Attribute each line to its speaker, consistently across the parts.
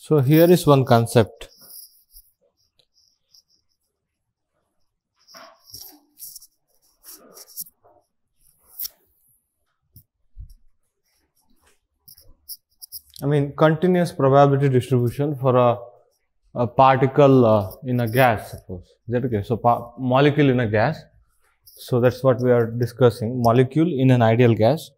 Speaker 1: So here is one concept. I mean, continuous probability distribution for a particle in a gas, suppose. Is that okay? So molecule in a gas. So that's what we are discussing. Molecule in an ideal gas.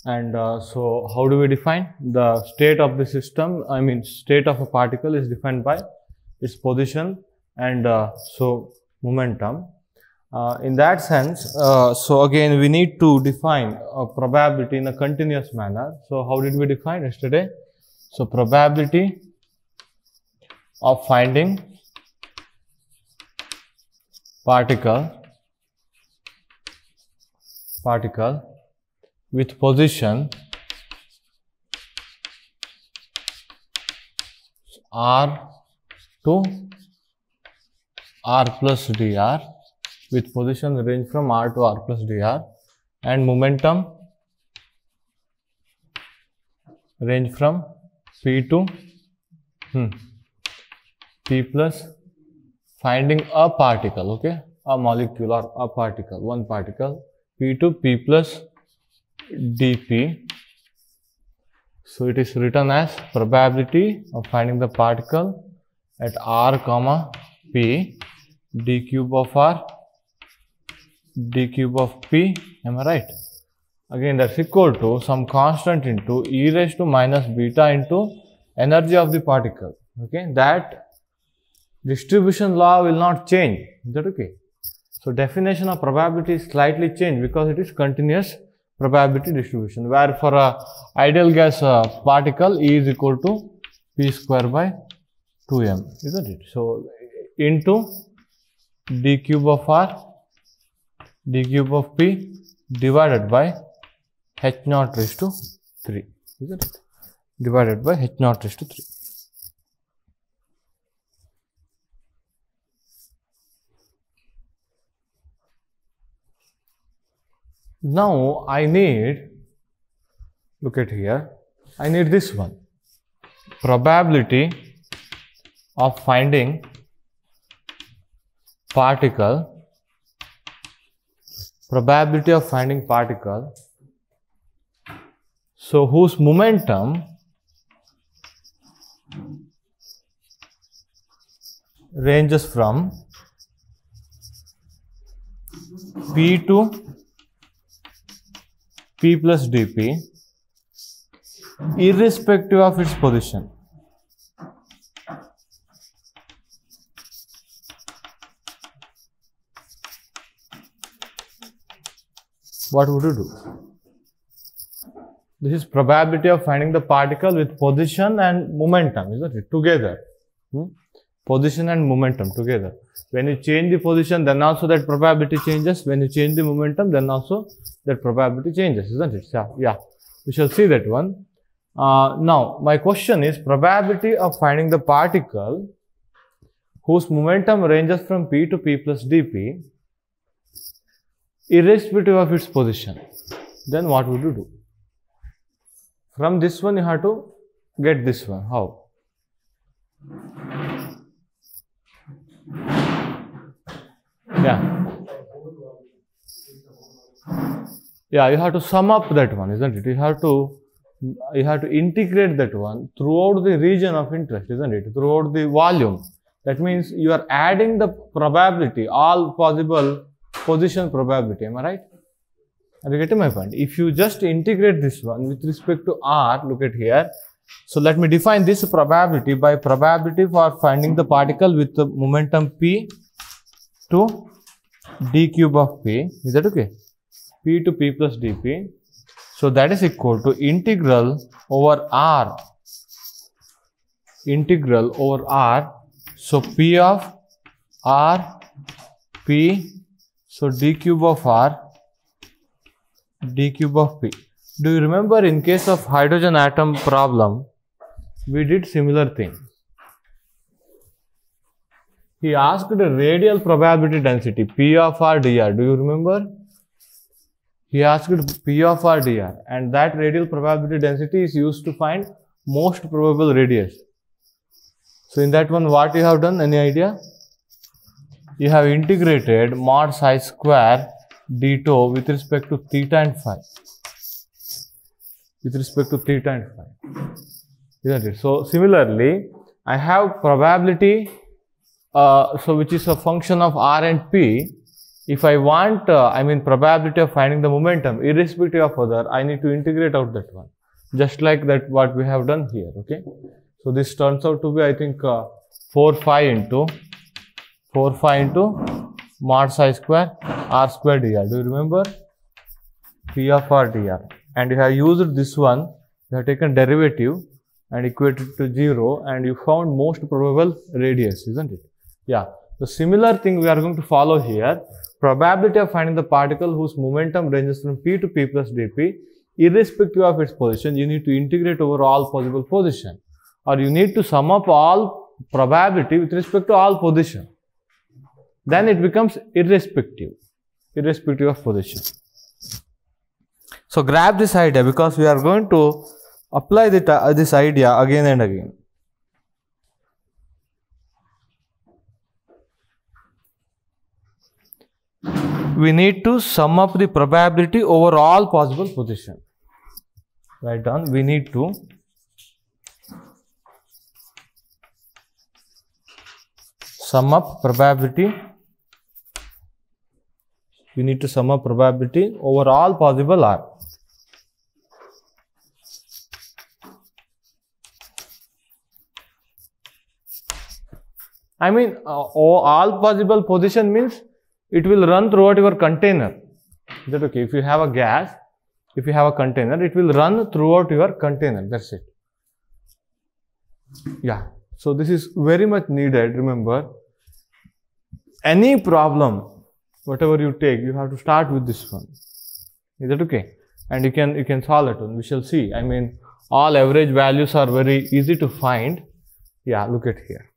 Speaker 1: And so how do we define the state of the system? I mean, state of a particle is defined by its position and so momentum. In that sense, so again we need to define a probability in a continuous manner. So how did we define yesterday? So probability of finding particle with position r to r plus dr, with position range from r to r plus dr, and momentum range from p to p plus, finding a particle, okay, a molecule or a particle, one particle, p to p plus dp. So it is written as probability of finding the particle at r comma p d cube of r d cube of p. Am I right? Again, that's equal to some constant into e raised to minus beta into energy of the particle. Okay, that distribution law will not change. Is that okay? So definition of probability is slightly changed because it is continuous probability distribution, where for a ideal gas particle E is equal to p square by 2m, isn't it? So into d cube of r d cube of p divided by h naught raised to 3, isn't it? Divided by h naught raised to 3. Now I need, look at here, I need this one, probability of finding particle, so whose momentum ranges from p to p plus dp irrespective of its position. What would you do? This is probability of finding the particle with position and momentum, isn't it? Together. Position and momentum together. When you change the position, then also that probability changes. When you change the momentum, then also that probability changes, isn't it? Yeah. We shall see that one. Now, my question is probability of finding the particle whose momentum ranges from p to p plus dp irrespective of its position. Then what would you do? From this one, you have to get this one. How? Yeah, you have to sum up that one, isn't it? You have to integrate that one throughout the region of interest, isn't it? Throughout the volume. That means you are adding the probability, all possible position probability. Am I right? Are you getting my point? If you just integrate this one with respect to r, look at here. So let me define this probability by probability for finding the particle with the momentum p to d cube of p. Is that okay? P to p plus dp. So that is equal to integral over r. So p of r p. So d cube of r d cube of p. Do you remember in case of hydrogen atom problem, we did similar thing. He asked a radial probability density P of r dr. Do you remember? He asked P of r dr, and that radial probability density is used to find most probable radius. So in that one, what you have done? Any idea? You have integrated mod psi square d tau with respect to theta and phi. With respect to theta and phi. Isn't it? So similarly, I have probability, which is a function of r and p. If I want, probability of finding the momentum, irrespective of other, I need to integrate out that one. Just like that, what we have done here, okay? So this turns out to be, I think, 4 phi into mod psi square r square dr. Do you remember? P of r dr. And you have used this one, you have taken derivative and equated to 0, and you found most probable radius, isn't it? Yeah. The similar thing we are going to follow here. Probability of finding the particle whose momentum ranges from p to p plus dp, irrespective of its position, you need to integrate over all possible position, or you need to sum up all probability with respect to all position. Then it becomes irrespective of position. So grab this idea, because we are going to apply this idea again and again. We need to sum up the probability over all possible position. Write down, we need to sum up probability. We need to sum up probability over all possible r. All possible position means it will run throughout your container. Is that okay? If you have a gas, if you have a container, it will run throughout your container. That's it. Yeah. So this is very much needed. Remember, any problem, whatever you take, you have to start with this one. Is that okay? And you can solve it. We shall see. All average values are very easy to find. Yeah, look at here.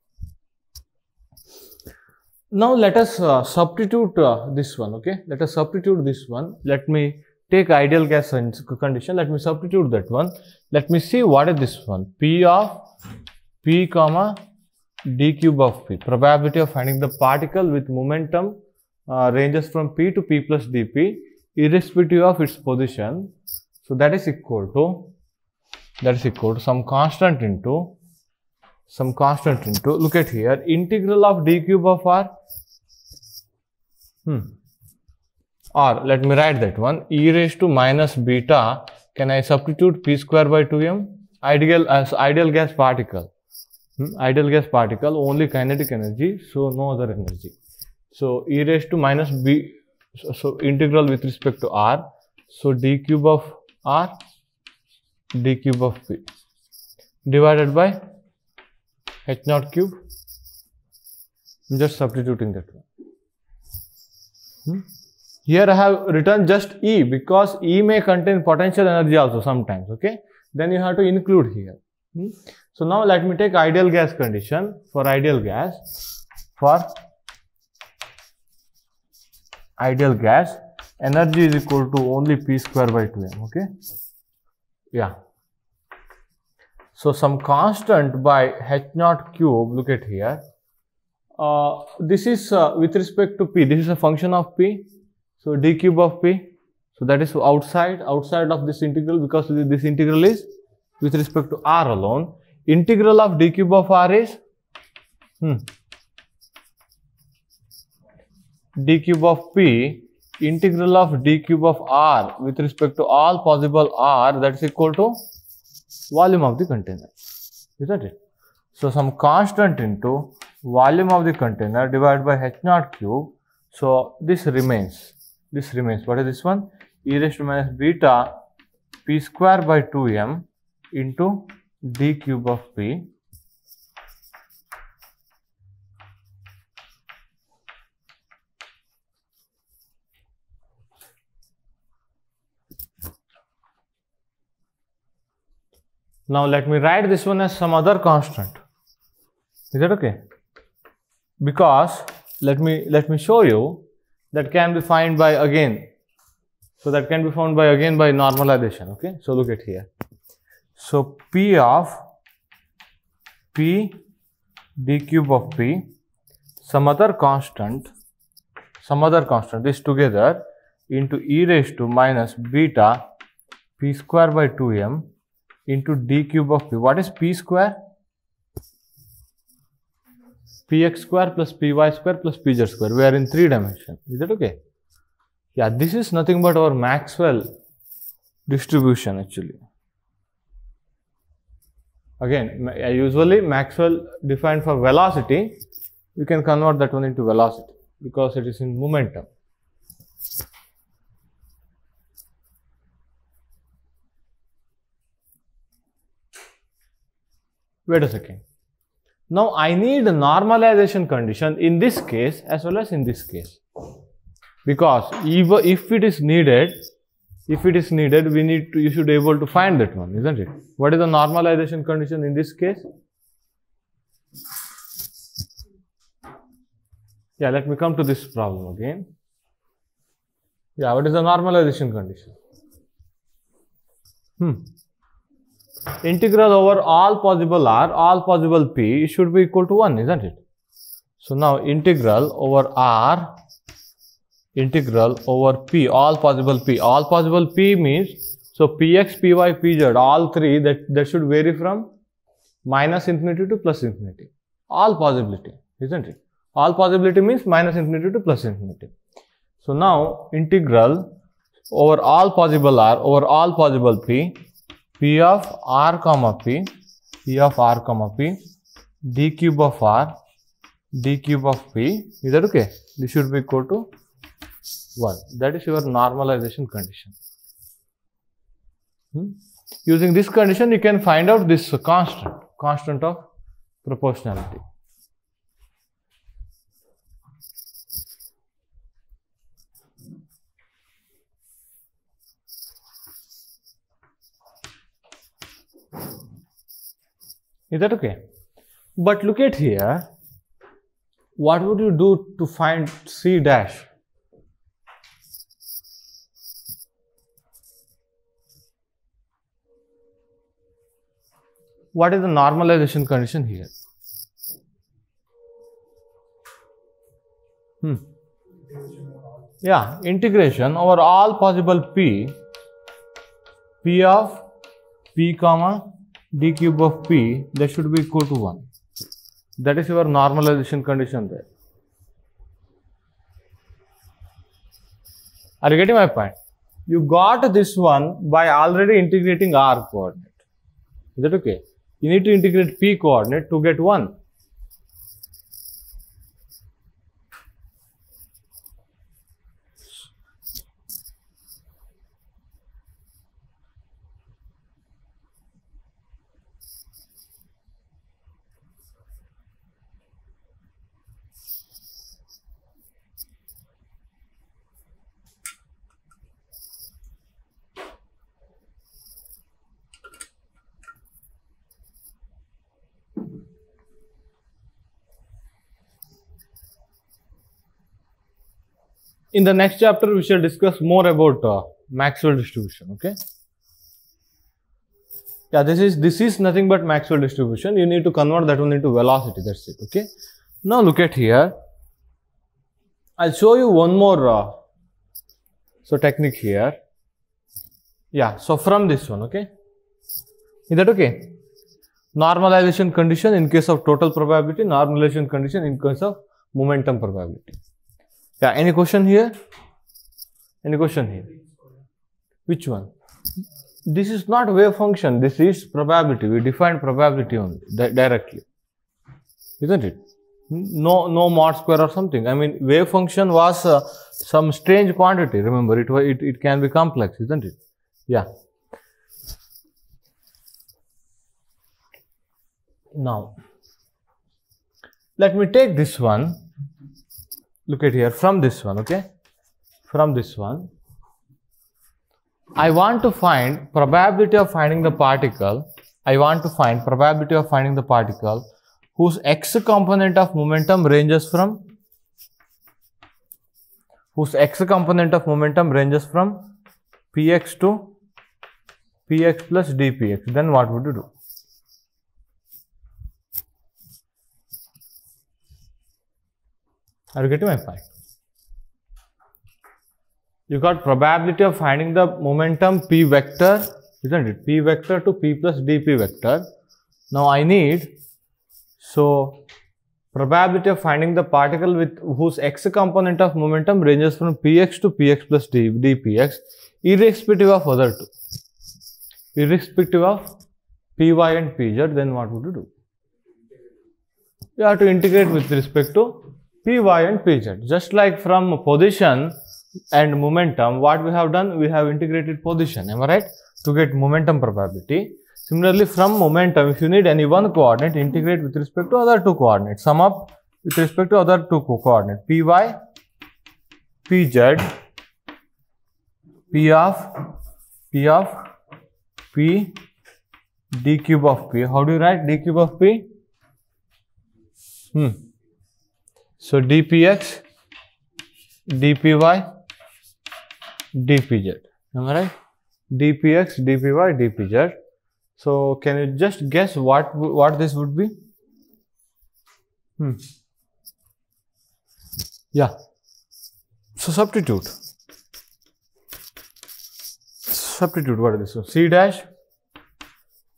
Speaker 1: Now let us substitute this one, okay? Let us substitute this one. Let me take ideal gas condition. Let me substitute that one. Let me see what is this one. P of P comma d cube of P. Probability of finding the particle with momentum ranges from P to P plus dP, irrespective of its position. So that is equal to some constant into, look at here, integral of d cube of r. Or let me write that one, e raised to minus beta. Can I substitute p square by 2m? Ideal gas particle. Ideal gas particle, only kinetic energy, so no other energy. So e raised to minus b, so integral with respect to r. So d cube of r, d cube of p, divided by h naught cube. I'm just substituting that one. Here I have written just E, because E may contain potential energy also sometimes, okay? Then you have to include here. So now let me take ideal gas condition. For ideal gas, energy is equal to only P square by 2m, okay? Yeah. So some constant by h naught cube, look at here. This is with respect to P, this is a function of P. So d cube of P, so that is outside of this integral, because this integral is with respect to r alone. Integral of d cube of r is d cube of P, integral of d cube of r with respect to all possible r, that is equal to volume of the container, isn't it? So some constant into volume of the container divided by h naught cube. So this remains. What is this one? E raised to minus beta P square by 2m into d cube of P. Now let me write this one as some other constant. Is that okay? Because let me show you that can be found by again. So that can be found by again by normalization. Okay. So look at here. So P of P d cube of p, some other constant is together into e raised to minus beta p square by 2m into d cube of p. What is p square? Px square plus py square plus pz square. We are in 3 dimensions. Is that okay? Yeah, this is nothing but our Maxwell distribution actually. Again, usually Maxwell defined for velocity, you can convert that one into velocity because it is in momentum. Wait a second. Now I need a normalization condition in this case as well as in this case, because even if it is needed, you should be able to find that one, isn't it? What is the normalization condition in this case? Yeah, let me come to this problem again. Yeah, what is the normalization condition? Integral over all possible r, all possible p should be equal to 1, isn't it? So now integral over r, integral over p, all possible p means, so px, py, pz, all three, that should vary from minus infinity to plus infinity. All possibility, isn't it? All possibility means minus infinity to plus infinity. So now integral over all possible r over all possible p, p of r comma p, d cube of r, d cube of p, is that okay? This should be equal to 1. That is your normalization condition. Using this condition, you can find out this constant of proportionality. Is that okay? But look at here, what would you do to find C dash? What is the normalization condition here? Yeah, integration over all possible p of p comma d cube of p, that should be equal to 1. That is your normalization condition there. Are you getting my point? You got this one by already integrating r coordinate. Is that okay? You need to integrate p coordinate to get 1. In the next chapter, we shall discuss more about Maxwell distribution. Okay. Yeah, this is nothing but Maxwell distribution. You need to convert that one into velocity. That's it. Okay. Now look at here. I'll show you one more technique here. Yeah. So from this one, okay. Is that okay? Normalization condition in case of total probability. Normalization condition in case of momentum probability. Yeah, any question here? Any question here? Which one? This is not wave function, this is probability. We defined probability only directly, isn't it? No mod square or something. I mean, wave function was some strange quantity. Remember, it can be complex, isn't it? Yeah. Now, let me take this one. Look at here, from this one, okay? From this one, I want to find probability of finding the particle. I want to find probability of finding the particle whose x component of momentum ranges from px to px plus dpx. Then what would you do? Are you getting my point? You got probability of finding the momentum p vector, isn't it? P vector to p plus dp vector. Now I need, so probability of finding the particle with whose x component of momentum ranges from px to px plus dpx, irrespective of other two, irrespective of py and pz. Then what would you do? You have to integrate with respect to py and pz. Just like from position and momentum, what we have done, we have integrated position, am I right, to get momentum probability. Similarly, from momentum, if you need any one coordinate, integrate with respect to other two coordinates, sum up with respect to other two coordinates, py, pz, p of p, d cube of p. How do you write d cube of p? So dpx, dpy, dpz. Am I right? dpx, dpy, dpz. So can you just guess what this would be? Yeah. So substitute. What is this? So c dash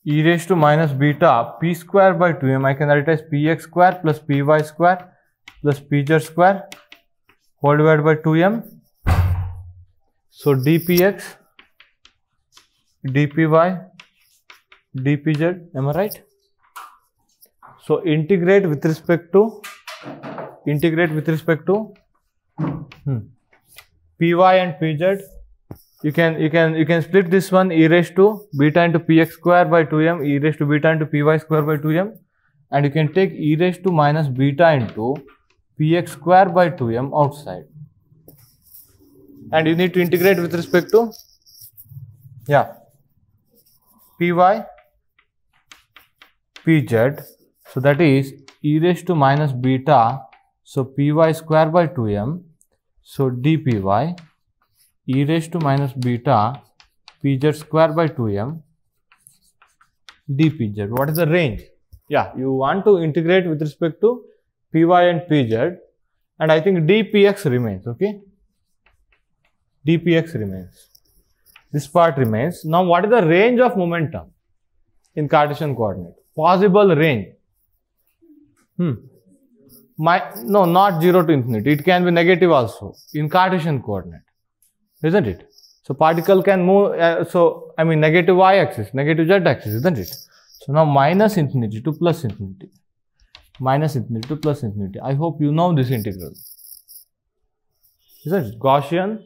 Speaker 1: e raised to minus beta p square by 2m. I can write it as px square plus py square plus pz square whole divided by 2m. So dpx, dpy, dpz, am I right? So integrate with respect to py and pz. You can split this one, e raised to beta into px square by 2m, e raised to beta into py square by 2m, and you can take e raised to minus beta into px square by 2m outside. And you need to integrate with respect to, py, pz. So that is e raised to minus beta, so py square by 2m, so dpy, e raised to minus beta, pz square by 2m, dpz. What is the range? Yeah, you want to integrate with respect to py and pz, and I think dpx remains, okay? dpx remains. This part remains. Now, what is the range of momentum in Cartesian coordinate? Possible range. No, not 0 to infinity. It can be negative also in Cartesian coordinate, isn't it? So particle can move, negative y-axis, negative z-axis, isn't it? So now minus infinity to plus infinity. Minus infinity to plus infinity. I hope you know this integral. Isn't it? Gaussian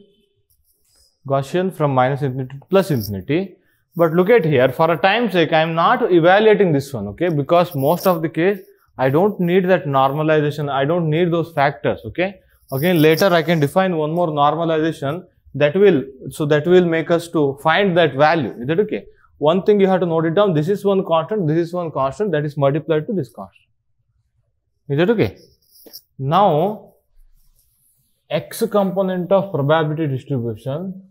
Speaker 1: from minus infinity to plus infinity. But look at here, for a time sake, I am not evaluating this one, okay? Because most of the case, I don't need that normalization. I don't need those factors, okay? Again, later I can define one more normalization that will make us to find that value. Is that okay? One thing you have to note it down. This is one constant. This is one constant that is multiplied to this constant. Is that okay? Now, x component of probability distribution.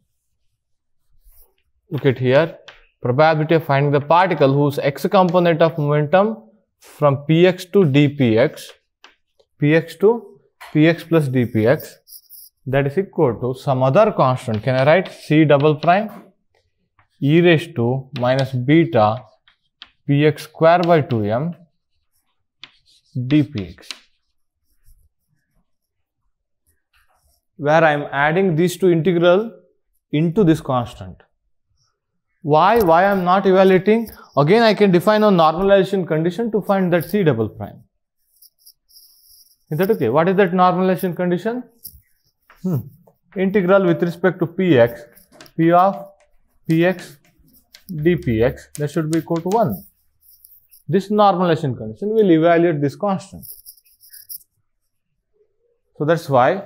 Speaker 1: Look at here. Probability of finding the particle whose x component of momentum from px to dpx, px to px plus dpx, that is equal to some other constant. Can I write c double prime e raised to minus beta px square by 2m dpx, where I am adding these two integral into this constant. Why I am not evaluating? Again, I can define a normalization condition to find that c double prime. Is that okay? What is that normalization condition? Integral with respect to px, p of px dpx, that should be equal to 1. This normalization condition will evaluate this constant. So that's why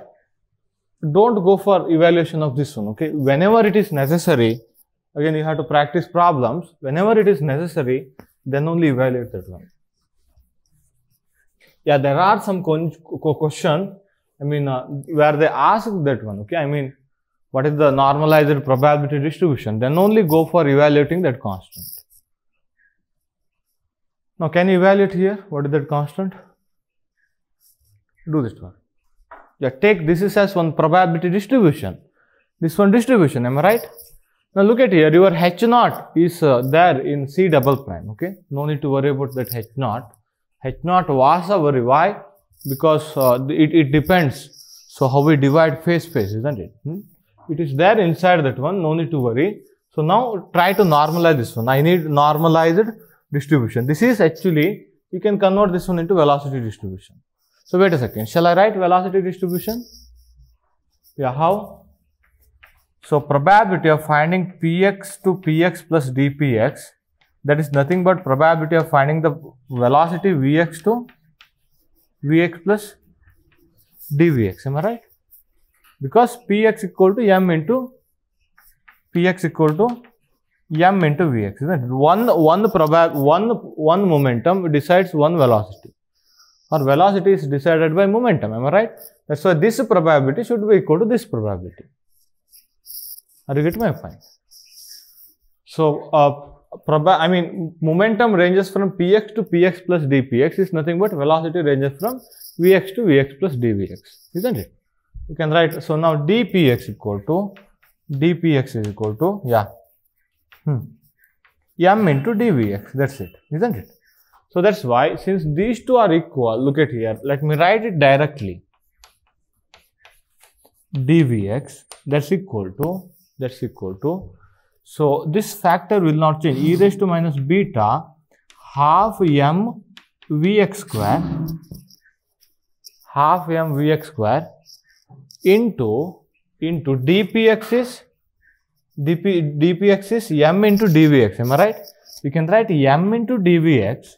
Speaker 1: don't go for evaluation of this one, okay? Whenever it is necessary, again you have to practice problems. Whenever it is necessary, then only evaluate that one. Yeah, there are some question, where they ask that one, okay? What is the normalized probability distribution? Then only go for evaluating that constant. Now, can you evaluate here? What is that constant? Do this one. Yeah, take this is as one probability distribution. This one distribution, am I right? Now look at here, your H naught is there in C double prime, okay? No need to worry about that H naught. H naught was a worry. Why? Because it depends. So how we divide phase, isn't it? It is there inside that one, no need to worry. So now try to normalize this one. I need normalized distribution. This is actually, you can convert this one into velocity distribution. So wait a second, shall I write velocity distribution? Yeah, how? So probability of finding px to px plus dpx, that is nothing but probability of finding the velocity vx to vx plus dvx, am I right? Because px equal to m into px equal to m into vx, isn't it? One momentum decides one velocity, or velocity is decided by momentum, am I right? That's why this probability should be equal to this probability. Are you getting my point? So, momentum ranges from px to px plus dpx is nothing but velocity ranges from vx to vx plus dvx, isn't it? You can write, so now dpx is equal to, yeah, m into dvx, that's it, isn't it? So that's why, since these two are equal, look at here, let me write it directly. dvx, that's equal to, so this factor will not change, e raised to minus beta half m vx square into dpx is m into dvx, am I right? We can write m into dvx.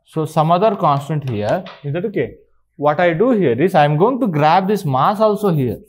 Speaker 1: So some other constant here, is that okay? What I do here is I am going to grab this mass also here.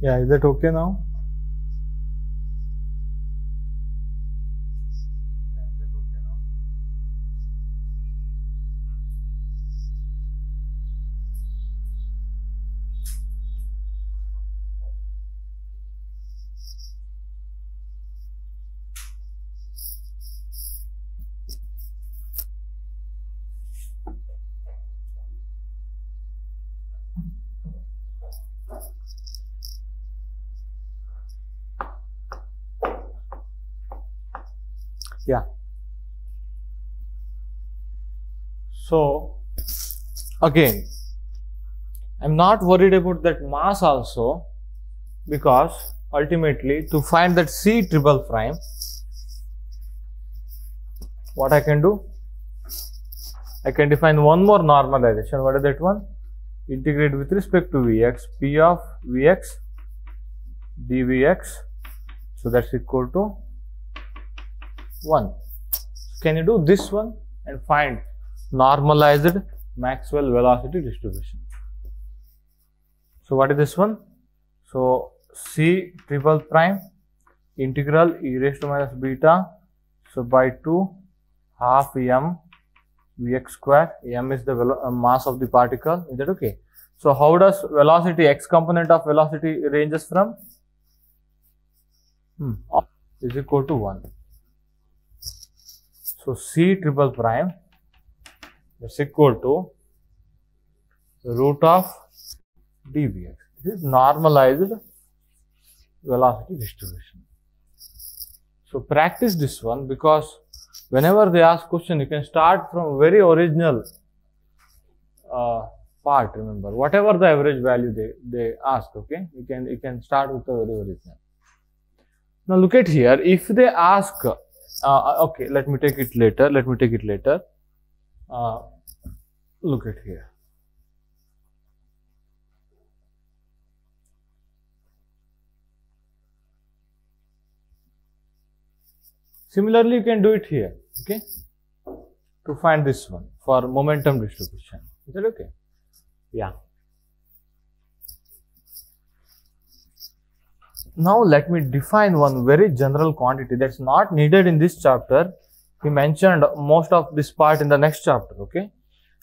Speaker 1: Yeah, is that okay now? Yeah. So again, I'm not worried about that mass also, because ultimately to find that C triple prime, what I can do? I can define one more normalization. What is that one? Integrate with respect to Vx, P of Vx dVx. So that's equal to 1. Can you do this one and find normalized Maxwell velocity distribution? So what is this one? So C triple prime integral e raised to minus beta, so by 2 half m Vx square. M is the mass of the particle. Is that okay? So how does velocity, x component of velocity ranges from? Is equal to 1. So C triple prime is equal to root of dVx. This is normalized velocity distribution. So practice this one, because whenever they ask question, you can start from very original part. Remember, whatever the average value they ask, okay, you can start with the very original. Now look at here. If they ask, okay, let me take it later. Look at here. Similarly, you can do it here, okay, to find this one for momentum distribution. Is that okay? Yeah. Now let me define one very general quantity that's not needed in this chapter. We mentioned most of this part in the next chapter, okay?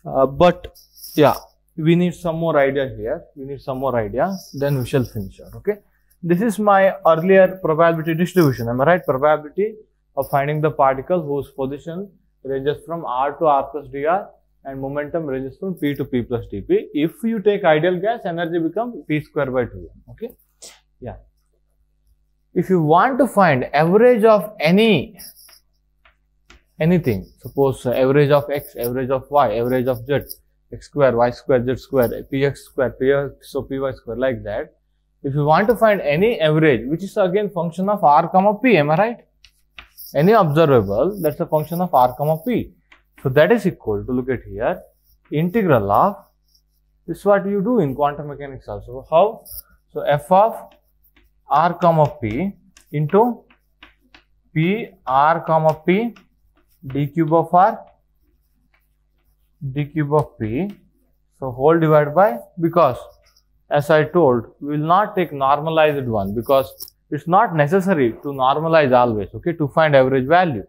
Speaker 1: But yeah, we need some more idea here. Then we shall finish it, okay? This is my earlier probability distribution. Am I right? Probability of finding the particle whose position ranges from r to r plus dr and momentum ranges from p to p plus dp. If you take ideal gas, energy becomes p square by 2m. Okay? Yeah. If you want to find average of anything, suppose average of x, average of y, average of z, x square, y square, z square, px square, px, so py square, like that. If you want to find any average, which is again function of r comma p, am I right? Any observable, that's a function of r comma p. So that is equal to, look at here, integral of, this is what you do in quantum mechanics also. How? So f of r comma p into p r comma p d cube of r d cube of p, so whole divided by, because as I told, we will not take normalized one, because it's not necessary to normalize always, okay, to find average value.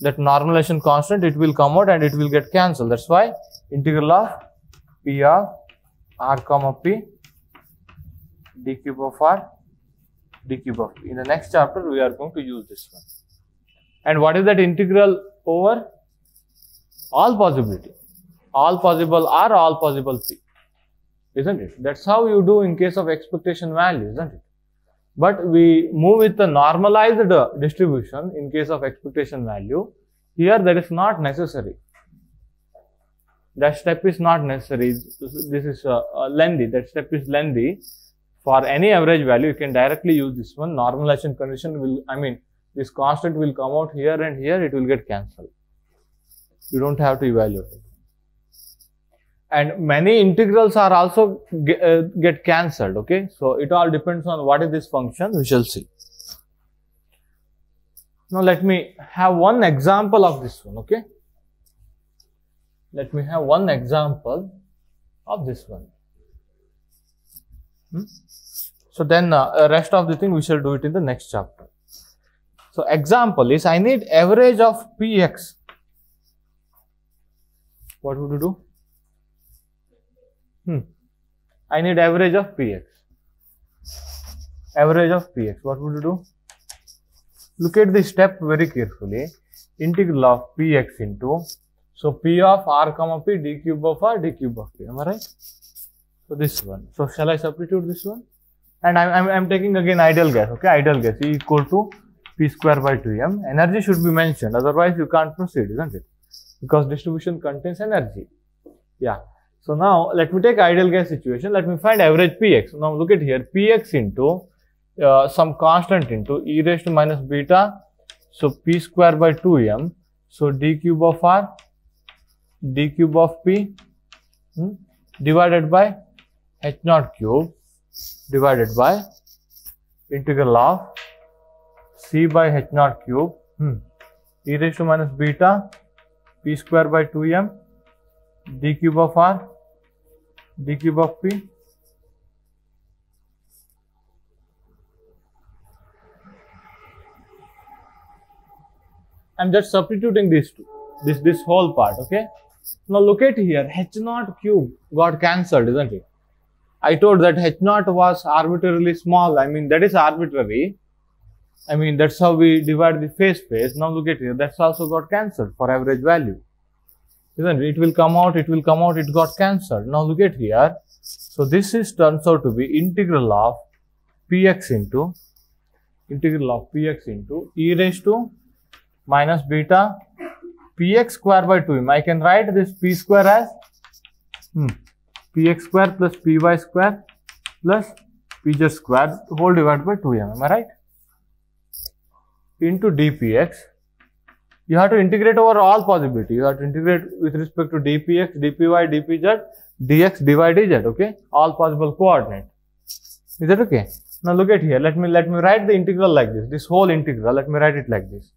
Speaker 1: That normalization constant, it will come out and it will get cancelled. That's why integral of p of r comma p d cube of r d cube of p. In the next chapter, we are going to use this one. And what is that integral over? All possibility. All possible r, all possible p. Isn't it? That's how you do in case of expectation value, isn't it? But we move with the normalized distribution in case of expectation value. Here that is not necessary. That step is not necessary. This is lengthy. That step is lengthy. For any average value, you can directly use this one. Normalization condition will, this constant will come out here and here, it will get cancelled. You don't have to evaluate it. And many integrals are also get cancelled, okay? So it all depends on what is this function, we shall see. Now let me have one example of this one, okay? Let me have one example of this one. So then rest of the thing we shall do it in the next chapter. So example is, I need average of Px. What would you do? I need average of Px. Average of Px. What would you do? Look at this step very carefully. Integral of Px into, so P of r comma P d cube of r d cube of P. Am I right? So this one. So shall I substitute this one? And I'm taking again ideal gas. Okay, ideal gas E equal to P square by 2m. Energy should be mentioned. Otherwise you can't proceed, isn't it? Because distribution contains energy. Yeah. So now let me take ideal gas situation. Let me find average Px. Now look at here. Px into some constant into e raised to minus beta. So P square by 2m. So d cube of r, d cube of P divided by h naught cube divided by integral of c by h naught cube e raised to minus beta P square by 2m d cube of r d cube of P. I'm just substituting these two, this whole part, okay? Now look at here, h naught cube got cancelled, isn't it? I told that h naught was arbitrarily small. I mean, that is arbitrary. I mean, that's how we divide the phase. Now look at here, that's also got cancelled for average value. Isn't it? It will come out, it got cancelled. Now look at here. So this is turns out to be integral of Px into e raised to minus beta Px square by 2m. I can write this P square as Px square plus Py square plus Pz square whole divided by 2m. Am I right? Into dpx. You have to integrate over all possibility. You have to integrate with respect to dpx, dpy, dpz, dx, dy, dz. Okay, all possible coordinate. Is that okay? Now look at here. Let me write the integral like this. This whole integral. Let me write it like this.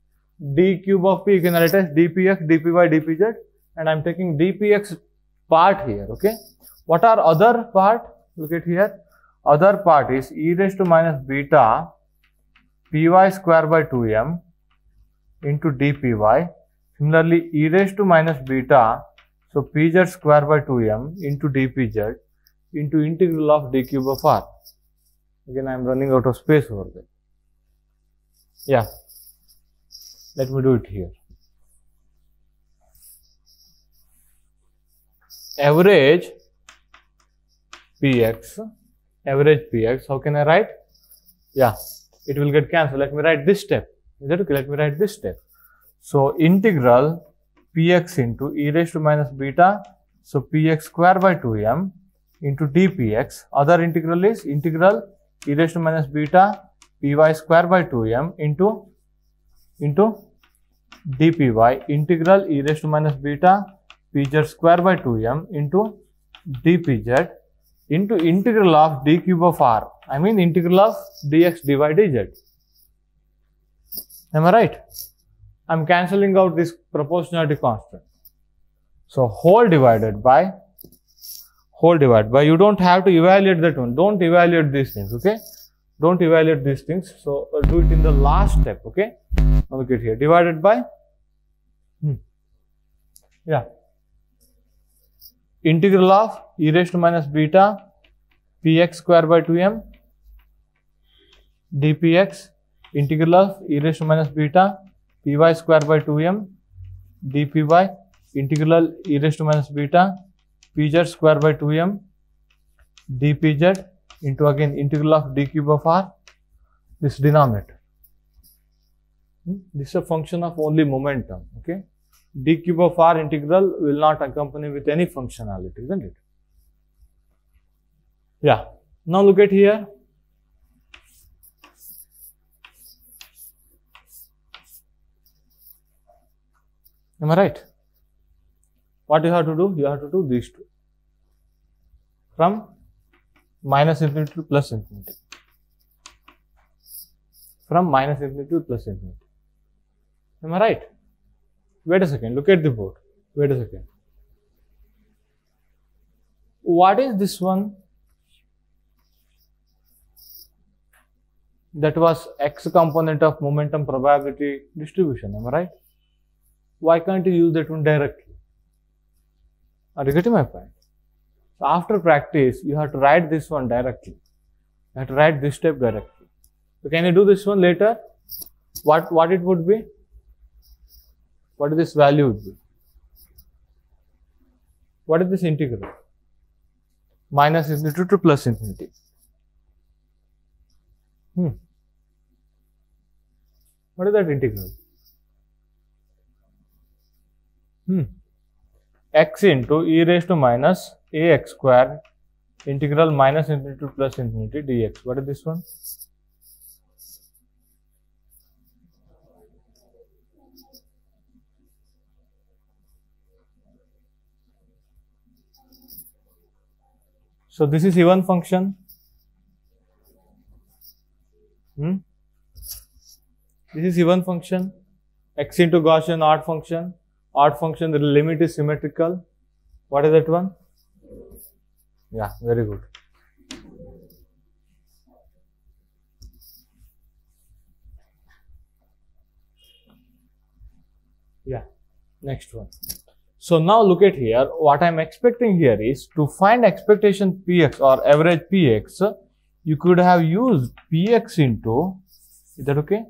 Speaker 1: D cube of P you can write as dpx, dpy, dpz, and I'm taking dpx part here. Okay. What are other part? Look at here. Other part is e raised to minus beta Py square by 2m into dpy. Similarly, e raised to minus beta, so pz square by 2m into dpz into integral of d cube of r. Again, I am running out of space over there. Yeah. Let me do it here. Average Px, how can I write? Yeah, it will get cancelled. Let me write this step. Is that okay? Let me write this step. So integral Px into e raised to minus beta, so Px square by 2m into dpx. Other integral is integral e raised to minus beta Py square by 2m into dpy, integral e raised to minus beta pz square by 2m into dpz into integral of d cube of r. I mean integral of dx dy dz. Am I right? I am cancelling out this proportionality constant. So whole divided by, you don't have to evaluate that one. Don't evaluate these things, okay? Don't evaluate these things. So do it in the last step, okay? Now look at here, divided by, integral of e raised to minus beta Px square by 2m dpx, integral of e raised to minus beta Py square by 2m dpy, integral e raised to minus beta Pz square by 2m dpz into again integral of d cube of r, this denominator. This is a function of only momentum, okay? D cube of r integral will not accompany with any functionality, isn't it? Yeah. Now look at here. Am I right? What you have to do? You have to do these two. From minus infinity to plus infinity. From minus infinity to plus infinity. Am I right? Wait a second. Look at the board. Wait a second. What is this one? That was x component of momentum probability distribution, am I right? Why can't you use that one directly? Are you getting my point? So after practice, you have to write this one directly. You have to write this step directly. So can you do this one later? What it would be? What this value would be? What is this integral? Minus infinity to plus infinity. What is that integral? X into e raised to minus ax square integral minus infinity to plus infinity dx. What is this one? So this is even function. This is even function. X into Gaussian odd function. Odd function, the limit is symmetrical. What is that one? Yeah, very good. Yeah, next one. So now look at here, what I am expecting here is to find expectation Px or average Px, you could have used Px into, is that okay?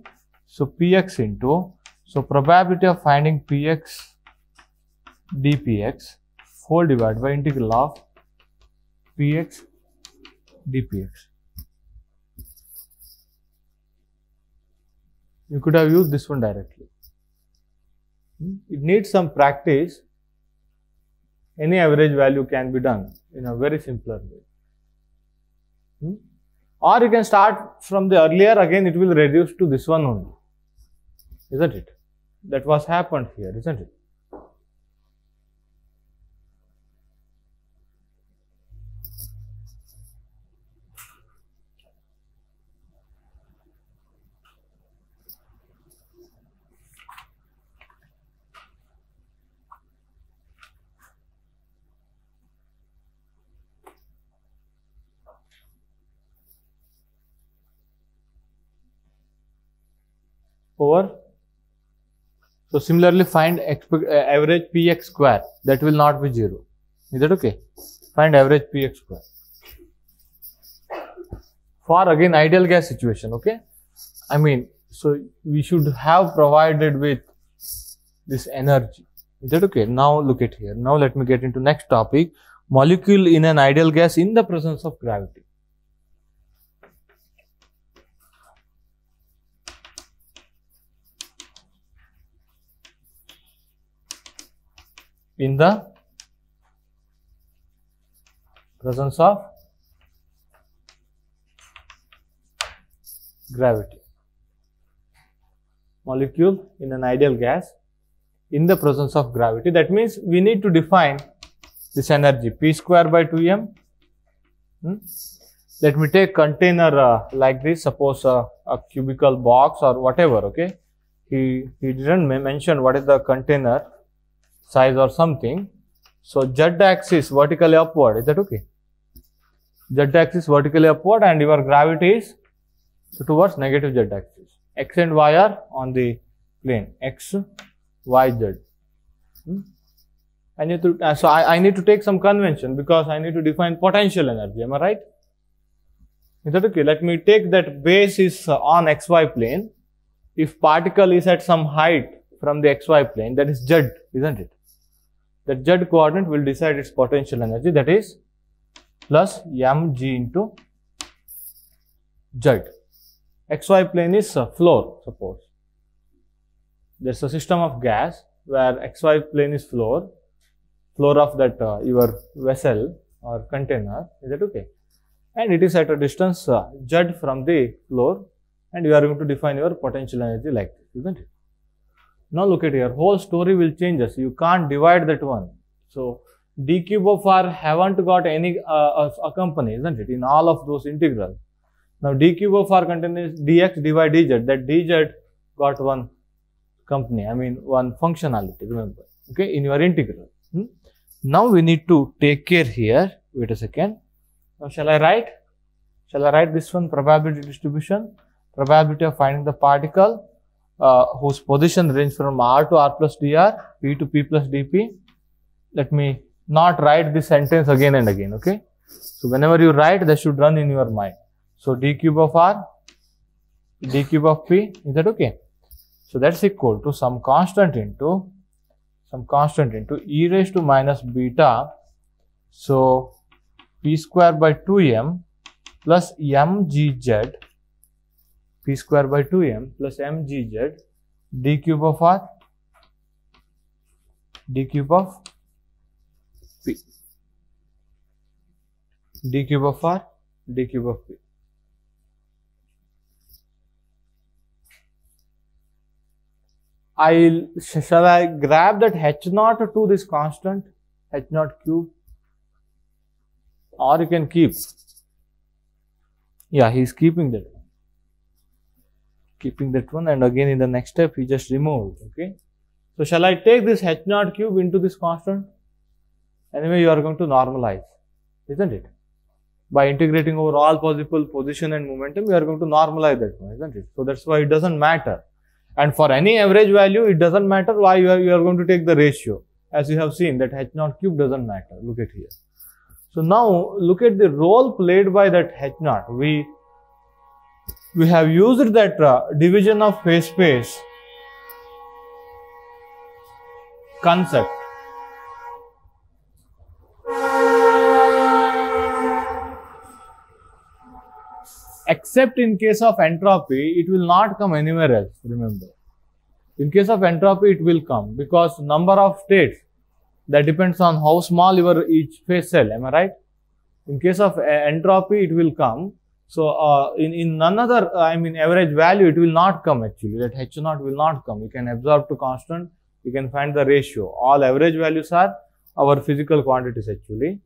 Speaker 1: So Px into, so probability of finding Px dPx whole divided by integral of Px dPx. You could have used this one directly. It needs some practice. Any average value can be done in a very simpler way. Or you can start from the earlier, again it will reduce to this one only. Isn't it? That was happened here, isn't it? Over. So similarly find average Px square, that will not be 0. Is that okay? Find average Px square. For again ideal gas situation, okay? I mean, so we should have provided with this energy. Is that okay? Now look at here. Now let me get into next topic. Molecule in an ideal gas in the presence of gravity. In the presence of gravity. Molecule in an ideal gas in the presence of gravity. That means we need to define this energy P square by 2m. Let me take container like this, suppose a cubical box or whatever, okay. He didn't mention what is the container size or something. So z axis vertically upward, is that okay? Z axis vertically upward and your gravity is towards negative z axis. X and y are on the plane x, y, z. I need to I need to take some convention because I need to define potential energy. Am I right? Is that okay? Let me take that base is on xy plane. If particle is at some height from the xy plane, that is z, isn't it? That z coordinate will decide its potential energy, that is plus mg into z. XY plane is floor, suppose. There is a system of gas where XY plane is floor of that your vessel or container, is that okay? And it is at a distance z from the floor, and you are going to define your potential energy like this, isn't it? Now look at here, whole story will change us. You can't divide that one. So d cube of r haven't got any accompany, isn't it, in all of those integrals. Now d cube of r contains dx dy dz. That dz got one company, I mean one functionality, remember, okay, in your integral. Now we need to take care here. Wait a second. Now shall I write this one, probability distribution? probability of finding the particle whose position range from r to r plus dr, p to p plus dp. Let me not write this sentence again and again, okay? So whenever you write, that should run in your mind. So d cube of r, d cube of p, is that okay? So that's equal to some constant into e raised to minus beta. So p square by 2m plus mgz, p square by 2m plus mgz, d cube of r, d cube of p, d cube of r, d cube of p. Shall I grab that h naught to this constant, h naught cube, or you can keep, yeah, he is keeping that one, and again in the next step he just removed, okay? So shall I take this h naught cube into this constant? Anyway, you are going to normalize, isn't it? By integrating over all possible position and momentum, you are going to normalize that one, isn't it? So that's why it doesn't matter. And for any average value, it doesn't matter why you are going to take the ratio. As you have seen, that h naught cube doesn't matter. Look at here. So now look at the role played by that h naught. We have used that division of phase space concept. Except in case of entropy, it will not come anywhere else, remember. In case of entropy, it will come because number of states, that depends on how small your each phase cell, am I right? In case of entropy, it will come. So, in none other, average value, it will not come actually, that h naught will not come. You can absorb to constant, you can find the ratio. All average values are our physical quantities actually.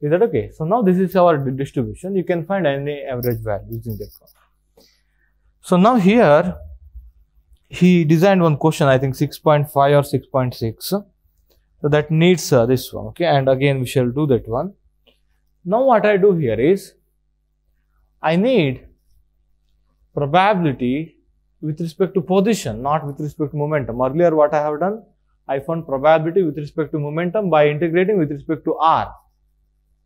Speaker 1: Is that okay? So now this is our distribution. You can find any average value using that one. So now here, he designed one question, I think 6.5 or 6.6. So that needs this one, okay? And again, we shall do that one. Now what I do here is, I need probability with respect to position, not with respect to momentum. Earlier what I have done, I found probability with respect to momentum by integrating with respect to r.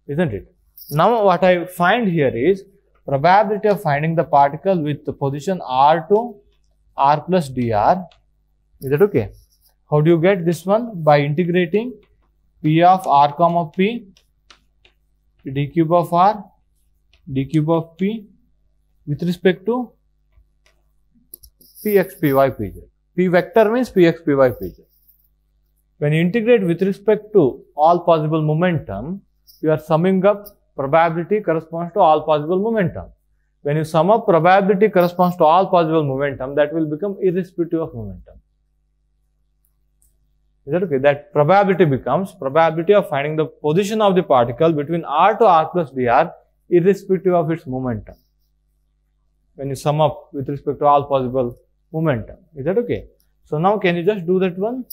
Speaker 1: Isn't it? Now what I find here is probability of finding the particle with the position r to r plus dr. Is that okay? How do you get this one? By integrating p of r comma p, d cube of r, d cube of p with respect to px, py, pz. P vector means px, py, pz. When you integrate with respect to all possible momentum, you are summing up probability corresponds to all possible momentum. When you sum up probability corresponds to all possible momentum, that will become irrespective of momentum. Is that okay? That probability becomes probability of finding the position of the particle between r to r plus dr irrespective of its momentum. When you sum up with respect to all possible momentum. Is that okay? So now can you just do that one?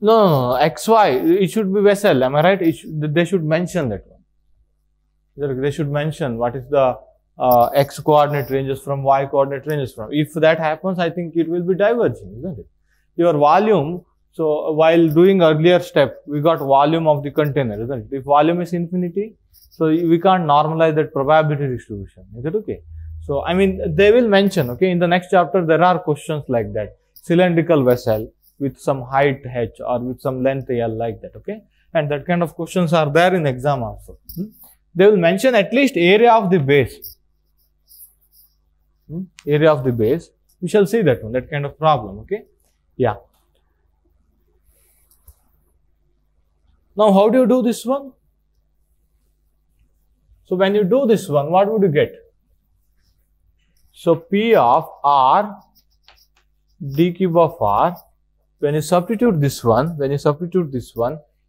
Speaker 1: No, XY, it should be vessel, am I right? They should mention that one. They should mention what is the X coordinate ranges from, Y coordinate ranges from. If that happens, I think it will be diverging, isn't it? Your volume, so while doing earlier step, we got volume of the container, isn't it? If volume is infinity, so we can't normalize that probability distribution, is it okay? So, they will mention, okay, in the next chapter, there are questions like that. Cylindrical vessel with some height h or with some length l like that, okay? And that kind of questions are there in exam also. They will mention at least area of the base. Area of the base. We shall see that one, that kind of problem, okay? Yeah. Now, how do you do this one? So, when you do this one, what would you get? So, P of r, d cube of r, when you substitute this one,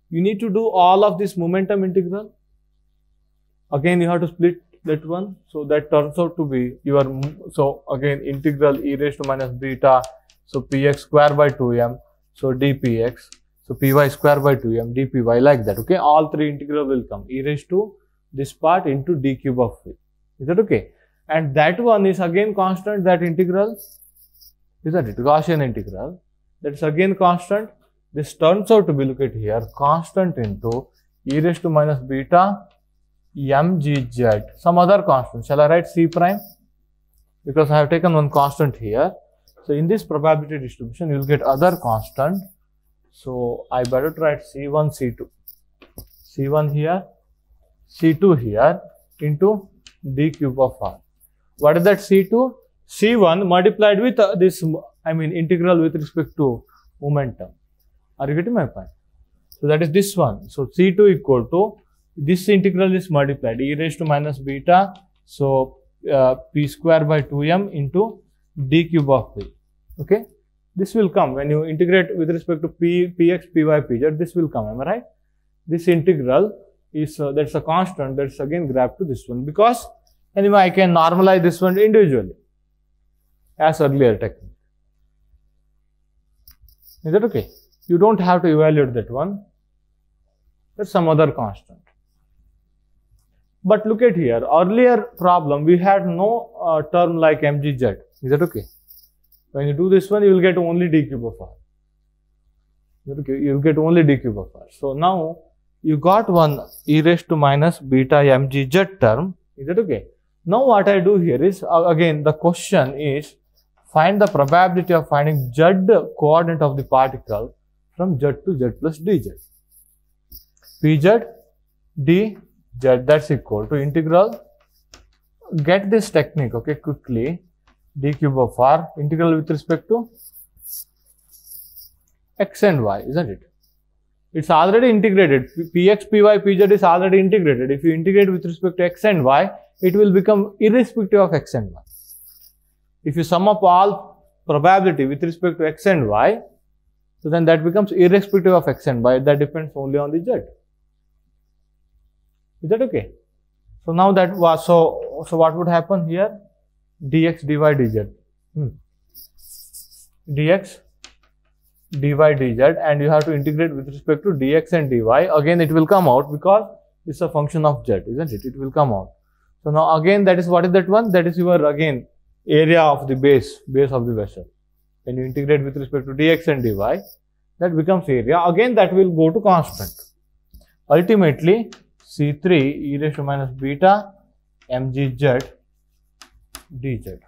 Speaker 1: you need to do all of this momentum integral. Again, you have to split that one. So, that turns out to be your, so again, integral e raised to minus beta. So, px square by 2m. So, dpx. So py square by 2m dpy like that. Okay, all three integral will come e raised to this part into d cube of v. Is that okay? And that one is again constant, that integral, isn't it? Gaussian integral. That's again constant. This turns out to be, look at here, constant into e raised to minus beta mgz, some other constant. Shall I write c prime? Because I have taken one constant here. So in this probability distribution, you will get other constant. So I better write c1, c2. c1 here, c2 here into d cube of r. What is that c2? c1 multiplied with this, integral with respect to momentum. Are you getting my point? So that is this one. So c2 equal to, this integral is multiplied, e raised to minus beta, so p square by 2m into d cube of v. Okay, this will come when you integrate with respect to px, py, pz, this will come, am I right? This integral is, that's a constant, that's again grabbed to this one, because anyway I can normalize this one individually as earlier technique. Is that okay? You don't have to evaluate that one, that's some other constant. But look at here, earlier problem we had no term like mgz. Is that okay? When you do this one, you will get only d cube of r. Is that okay? You will get only d cube of r. So now you got one e raised to minus beta mgz term. Is that okay? Now what I do here is, again the question is, find the probability of finding z coordinate of the particle from z to z plus dz. Pz dz, that's equal to integral, get this technique, okay, quickly, d cube of r, integral with respect to x and y, isn't it? It's already integrated. Px, py, pz is already integrated. If you integrate with respect to x and y, it will become irrespective of x and y. If you sum up all probability with respect to x and y, so then that becomes irrespective of x and y. That depends only on the z. Is that okay? So now that was, so what would happen here? Dx, dy, dz. Dx, dy, dz, and you have to integrate with respect to dx and dy. Again, it will come out because it's a function of z, isn't it? It will come out. So now again, that is, what is that one? That is your, again, area of the base of the vessel. When you integrate with respect to dx and dy, that becomes area. Again, that will go to constant. Ultimately, C3 e raised to minus beta mgz dz.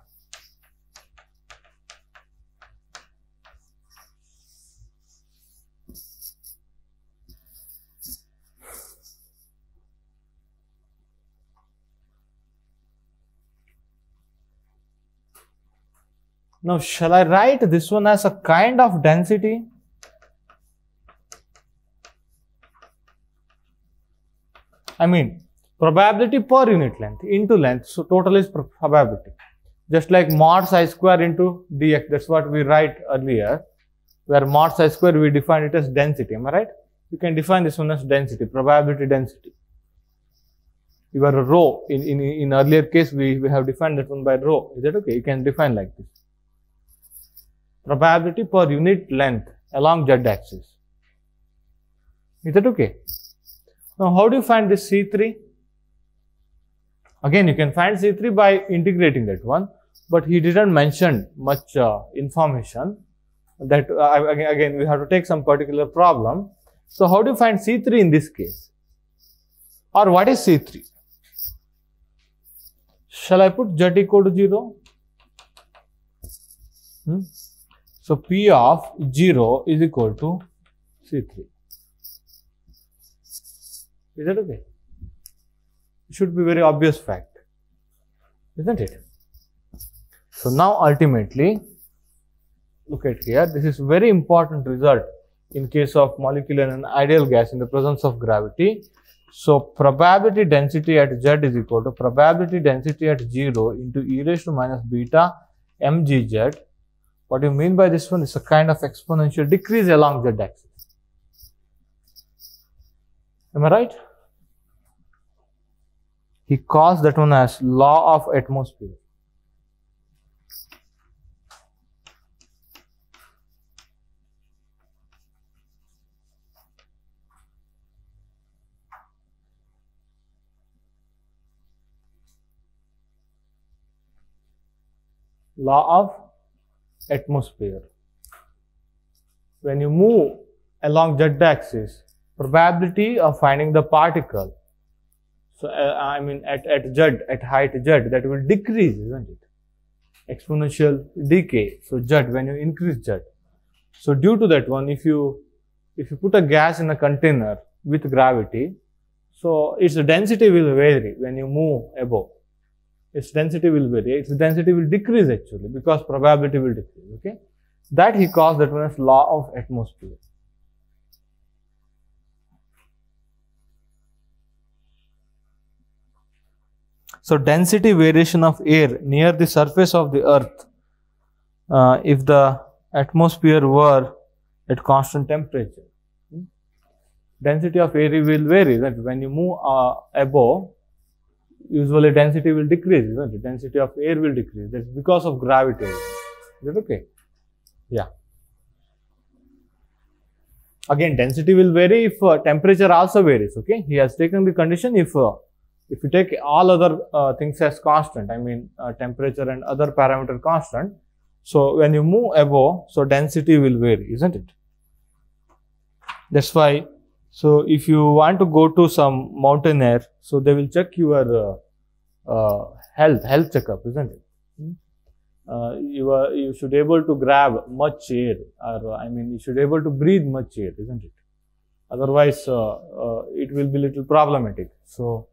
Speaker 1: Now, shall I write this one as a kind of density? Probability per unit length into length. So, total is probability. Just like mod psi square into dx. That's what we write earlier. Where mod psi square, we define it as density. Am I right? You can define this one as density, probability density. Your rho, in earlier case, we have defined that one by rho. Is that okay? You can define like this. Probability per unit length along z axis. Is that okay? Now, how do you find this C3? Again, you can find C3 by integrating that one, but he didn't mention much information. That again, we have to take some particular problem. So, how do you find C3 in this case? Or what is C3? Shall I put z equal to 0? So, P of 0 is equal to C3. Is that okay? It should be very obvious fact, isn't it? So now ultimately, look at here, this is very important result in case of molecular and ideal gas in the presence of gravity. So probability density at z is equal to probability density at 0 into e raised to minus beta mgz. What do you mean by this one? It's a kind of exponential decrease along z axis. Am I right? He calls that one as law of atmosphere. law of atmosphere. When you move along z-axis, probability of finding the particle, so I mean at height z, that will decrease, isn't it? Exponential decay. So z, when you increase z. So due to that one, if you put a gas in a container with gravity, so its density will vary when you move above. Its density will vary. Its density will decrease actually because probability will decrease. Okay, that he calls that one as law of atmosphere. So density variation of air near the surface of the earth, if the atmosphere were at constant temperature. Density of air will vary. That when you move above, usually density will decrease. Isn't it? Density of air will decrease. That's because of gravity. Is that okay? Yeah. Again, density will vary if temperature also varies. Okay. He has taken the condition if you take all other things as constant, I mean temperature and other parameter constant. So when you move above, so density will vary, isn't it? That's why. So if you want to go to some mountain air, so they will check your health checkup, isn't it? You should able to grab much air, or I mean you should able to breathe much air, isn't it? Otherwise, it will be little problematic. So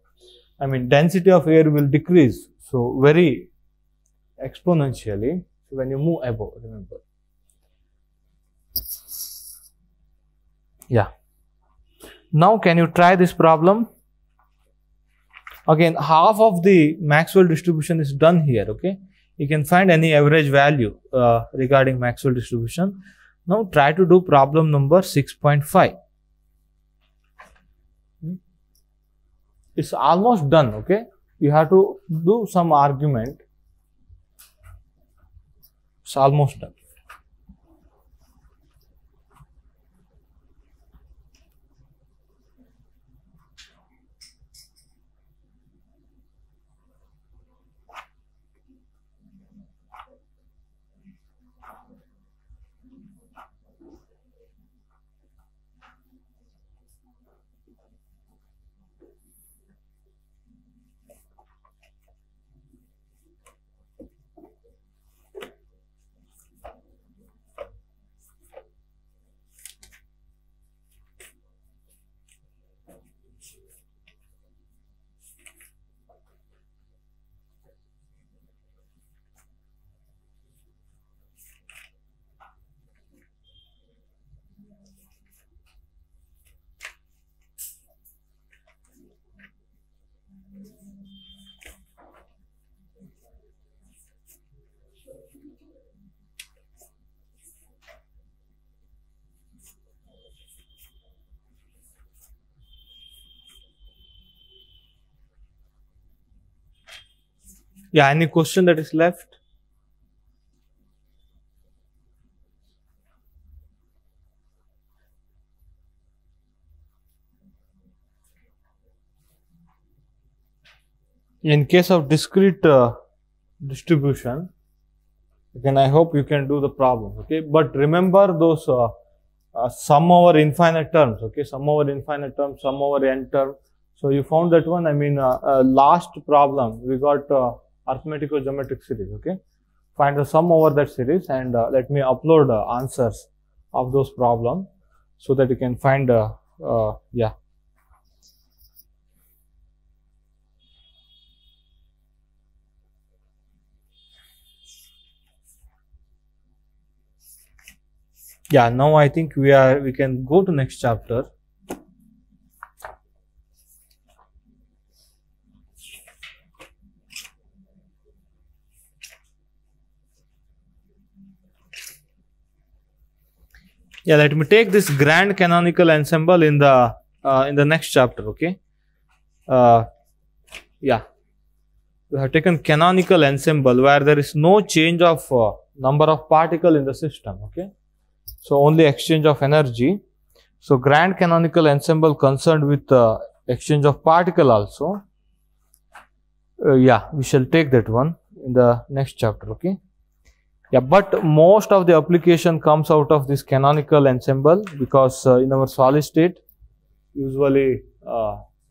Speaker 1: I mean density of air will decrease, so very exponentially when you move above. Remember, yeah. Now, can you try this problem? Again, half of the Maxwell distribution is done here, okay? You can find any average value regarding Maxwell distribution. Now, try to do problem number 6.5. It's almost done, okay? You have to do some argument. It's almost done. Yeah, any question that is left? In case of discrete distribution, again, I hope you can do the problem, okay? But remember those sum over infinite terms, okay? Sum over infinite terms, sum over n term. So you found that one. I mean, last problem we got arithmetical geometric series, okay? Find the sum over that series and let me upload answers of those problems so that you can find, yeah. Yeah, now I think we can go to next chapter. Yeah, let me take this grand canonical ensemble in the next chapter, okay? Yeah, we have taken canonical ensemble where there is no change of number of particle in the system, okay? So only exchange of energy. So grand canonical ensemble concerned with exchange of particle also. Yeah, we shall take that one in the next chapter, okay? Yeah, but most of the application comes out of this canonical ensemble, because in our solid state, usually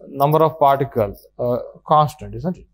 Speaker 1: number of particles constant, isn't it?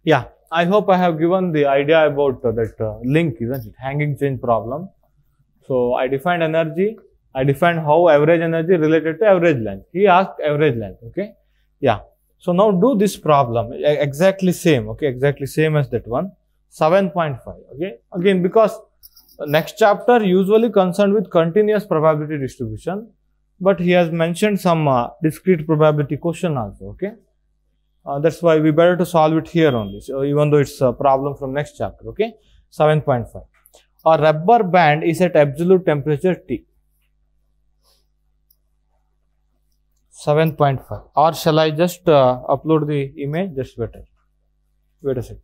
Speaker 1: Yeah, I hope I have given the idea about that link, isn't it? Hanging chain problem. So I defined energy. I defined how average energy related to average length. He asked average length. Okay. Yeah. So now do this problem exactly same. Okay. Exactly same as that one. 7.5. Okay. Again, because next chapter usually concerned with continuous probability distribution, but he has mentioned some discrete probability question also. Okay. That's why we better to solve it here only. So even though it's a problem from next chapter. Okay. 7.5. A rubber band is at absolute temperature T. 7.5. Or shall I just upload the image? That's better. Wait a second.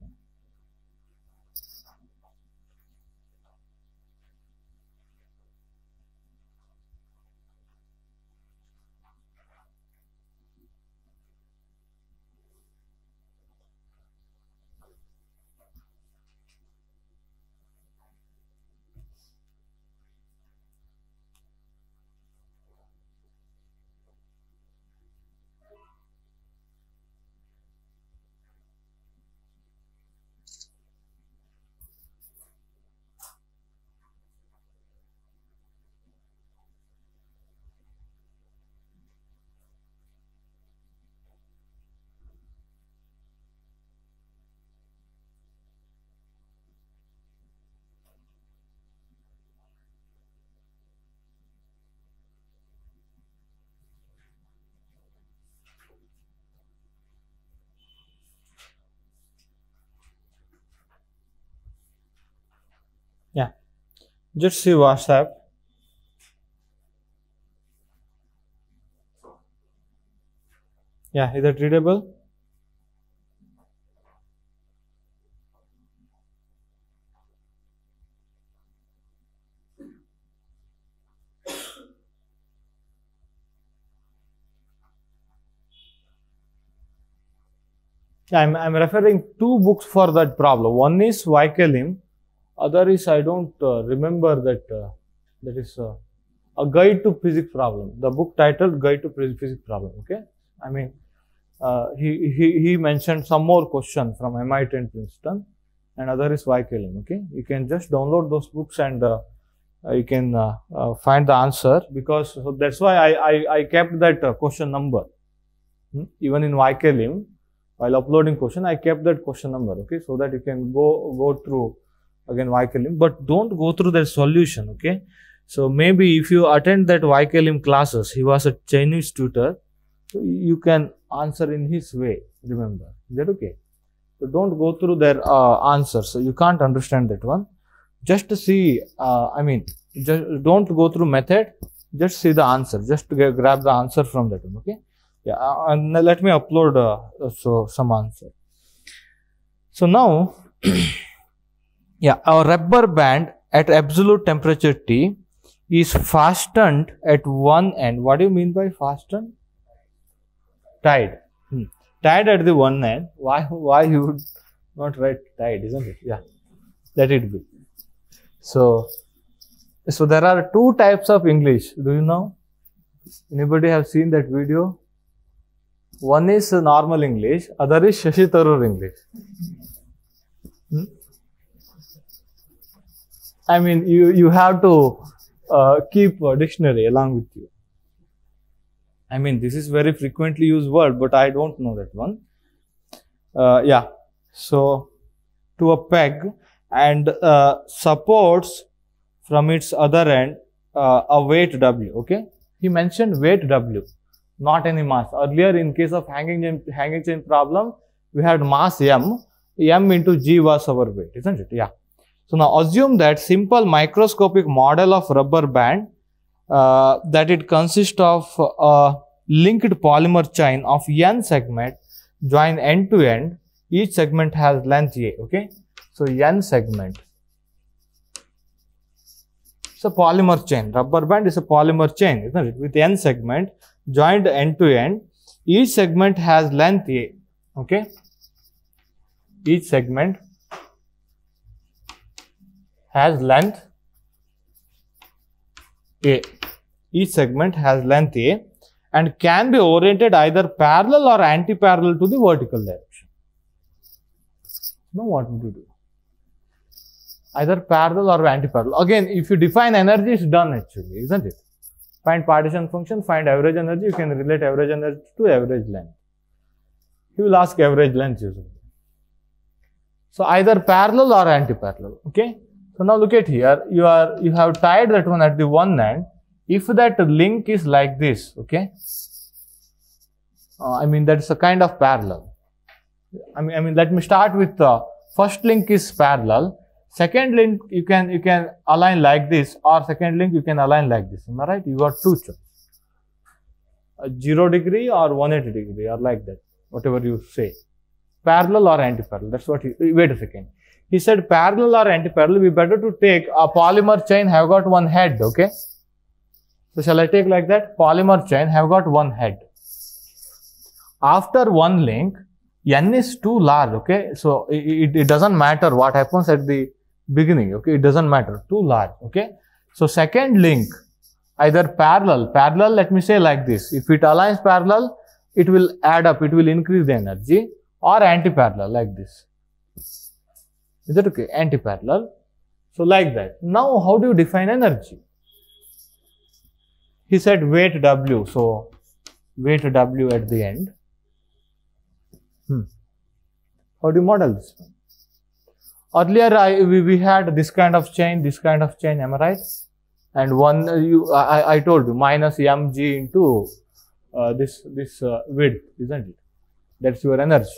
Speaker 1: Yeah. Just see WhatsApp. Yeah, is that readable? Yeah, I'm referring two books for that problem. One is Weichel, other is I don't remember that. That is a guide to physics problem. The book titled Guide to Physics Problem. Okay, I mean he mentioned some more question from MIT and Princeton, and other is Weichel. Okay, you can just download those books and you can find the answer, because so that's why I kept that question number. Even in Weichel, while uploading question, I kept that question number. Okay, so that you can go through again Weichel, but don't go through their solution. Okay, so maybe if you attend that Weichel classes, he was a Chinese tutor, so you can answer in his way. Remember, is that okay? So don't go through their answers. So you can't understand that one. Just to see, I mean, just don't go through method. Just see the answer. Just to grab the answer from that one. Okay. Yeah, and let me upload so some answer. So now, yeah, our rubber band at absolute temperature T is fastened at one end. What do you mean by fastened? Tied. Tied at the one end. Why you would not write tied, isn't it? Yeah, let it be. So there are two types of English. Do you know? Anybody have seen that video? One is normal English, other is Shashi Tharoor English. I mean, you have to keep a dictionary along with you. I mean, this is very frequently used word, but I don't know that one. Yeah. So, to a peg and supports from its other end a weight W. Okay, he mentioned weight W, not any mass. Earlier, in case of hanging chain problem, we had mass M. M into G was our weight, isn't it? Yeah. So now assume that simple microscopic model of rubber band, that it consists of a linked polymer chain of N segment joined end to end. Each segment has length A. Okay. So N segment. It's a polymer chain. Rubber band is a polymer chain, isn't it? With N segment joined end to end. Each segment has length A. Okay. Each segment has length A. Each segment has length A and can be oriented either parallel or anti-parallel to the vertical direction. Now what would you do? Either parallel or anti-parallel. Again, if you define energy, it's done actually, isn't it? Find partition function, find average energy. You can relate average energy to average length. He will ask average length usually. So either parallel or anti-parallel. Okay. So now look at here. You have tied that one at the one end. If that link is like this, okay. I mean that's a kind of parallel. I mean let me start with first link is parallel. Second link you can align like this, or second link you can align like this. Am I right? You got two choices. 0 degree or 180 degree or like that. Whatever you say. Parallel or anti-parallel. That's what wait a second. He said parallel or anti-parallel, we better to take a polymer chain have got one head, okay. So shall I take like that? Polymer chain have got one head. After one link, N is too large, okay. So it doesn't matter what happens at the beginning, okay. It doesn't matter, too large, okay. So second link, either parallel, let me say like this. If it aligns parallel, it will add up, it will increase the energy, or anti-parallel like this. Is that okay? Anti-parallel. So like that. Now how do you define energy? He said weight W. So weight W at the end. How do you model this one? Earlier we had this kind of chain, am I right? And one I told you minus mg into this width, isn't it? That's your energy.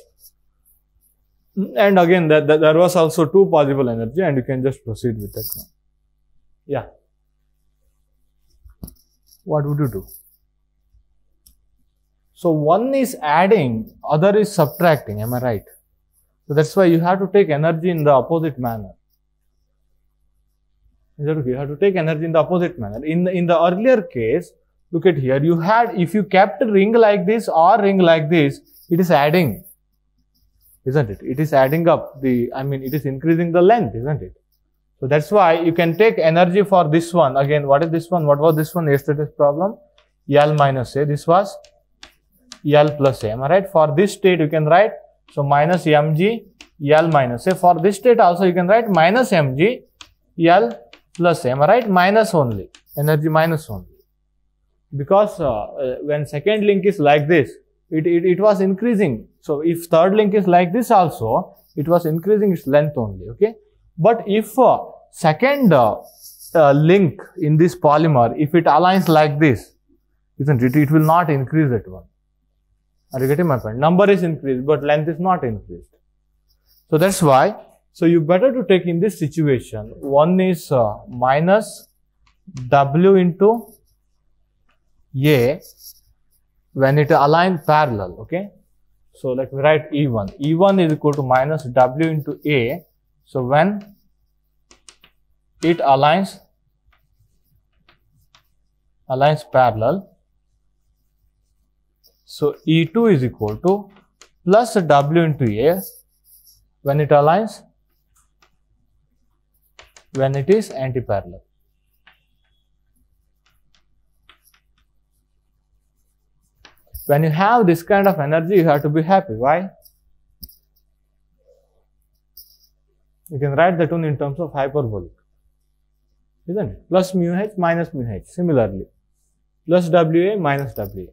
Speaker 1: And again, there was also two possible energy, and you can just proceed with that one. Yeah. What would you do? So one is adding, other is subtracting. Am I right? So that's why you have to take energy in the opposite manner. Is that okay? You have to take energy in the opposite manner. In the earlier case, look at here. You had, if you kept a ring like this or ring like this, it is adding. Isn't it? It is adding up it is increasing the length, isn't it? So that's why you can take energy for this one. Again, what is this one? What was this one? Yesterday's problem? L minus A. This was L plus A. Am I right? For this state, you can write, so minus mg, L minus A. For this state also, you can write minus mg, L plus A. Am I right? Minus only. Energy minus only. Because when second link is like this, it was increasing. So if third link is like this also, it was increasing its length only, okay. But if second link in this polymer, if it aligns like this, isn't it? It will not increase that one. Are you getting my point? Number is increased, but length is not increased. So that's why. So you better to take in this situation. One is minus W into A when it aligns parallel, okay. So let me write E1. E1 is equal to minus W into A. So when it aligns parallel, so E2 is equal to plus W into A when it aligns, when it is anti-parallel. When you have this kind of energy, you have to be happy. Why? You can write that one in terms of hyperbolic, isn't it? Plus mu h minus mu h. Similarly, plus WA minus WA.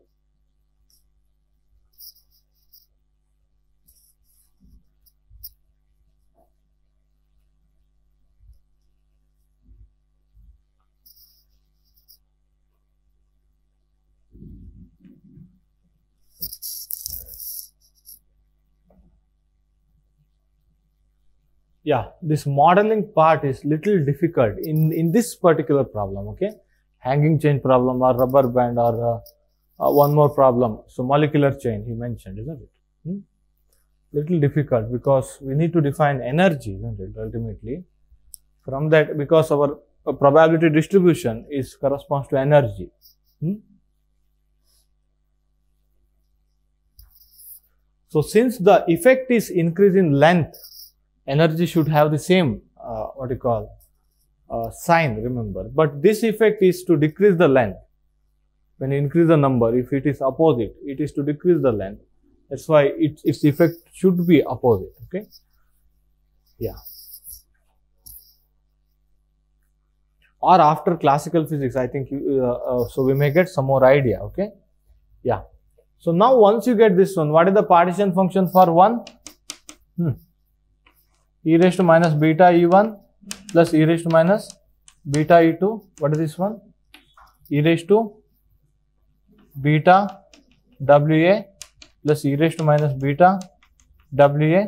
Speaker 1: Yeah, this modeling part is little difficult in this particular problem, okay? Hanging chain problem or rubber band or one more problem. So molecular chain he mentioned, isn't it? Little difficult because we need to define energy, isn't it, ultimately? From that, because our probability distribution is corresponds to energy. So since the effect is increase in length, energy should have the same sign, remember, but this effect is to decrease the length. When you increase the number, if it is opposite, it is to decrease the length. That's why its effect should be opposite, okay? Yeah. Or after classical physics, I think so we may get some more idea, okay? Yeah. So now once you get this one, what is the partition function for 1? E raised to minus beta E1 plus e raised to minus beta E2. What is this one? E raised to beta WA plus e raised to minus beta WA